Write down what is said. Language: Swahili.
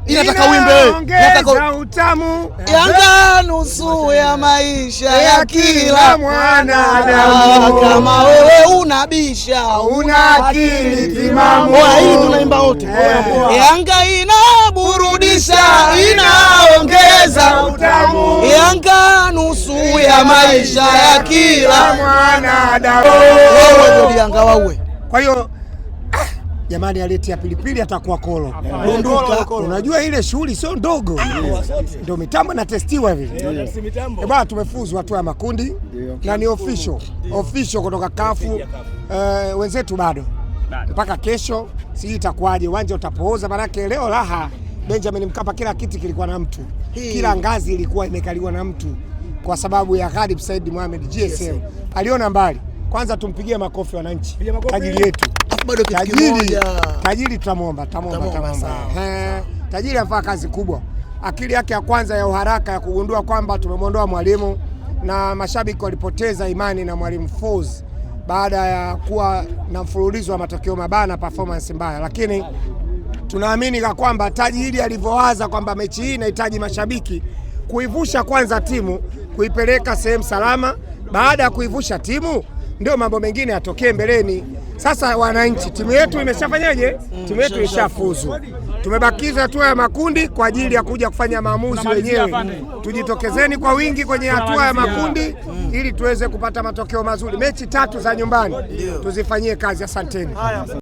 Yanga inataka uimbe, inataka utamu. Yanga nusu ya maisha ya kila mwanadamu. Kama wewe unabisha, una akili timamu. Hili tunaimba wote. Yanga inaburudisha, inaongeza utamu. Yanga nusu ya maisha ya kila mwanadamu. Wewe ndio Yanga wawe. Kwa hiyo jamani, aletea pilipili atakuwa kolo. Unajua ile shughuli sio ndogo. Ndio mitambo na testiwa vile. Bwana, tumefuzwa hatua ya makundi na ni official kutoka kafu. Wenzetu bado mpaka kesho, sijui itakuwaje, uwanja utapooza. Manake leo raha Benjamin Mkapa, kila kiti kilikuwa na mtu, kila ngazi ilikuwa imekaliwa na mtu, kwa sababu ya Ghalib Said Mohamed GSM aliona mbali. Kwanza tumpigie makofi wananchi, tajiri yetu. Tajiri tutamwomba. Tajiri afanya kazi kubwa. Akili yake ya kwanza ya uharaka ya kugundua kwamba tumemwondoa mwalimu, na mashabiki walipoteza imani na mwalimu Foz baada ya kuwa na mfululizo wa matokeo mabaya na performance mbaya, lakini tunaamini kwamba tajiri alivyowaza kwamba mechi hii inahitaji mashabiki kuivusha kwanza timu, kuipeleka sehemu salama. Baada ya kuivusha timu ndio mambo mengine yatokee mbeleni. Sasa wananchi, timu yetu imeshafanyaje? Timu yetu ishafuzu. Tumebakiza hatua ya makundi kwa ajili ya kuja kufanya maamuzi wenyewe. Tujitokezeni kwa wingi kwenye hatua ya makundi ili tuweze kupata matokeo mazuri. Mechi 3 za nyumbani tuzifanyie kazi. Asanteni.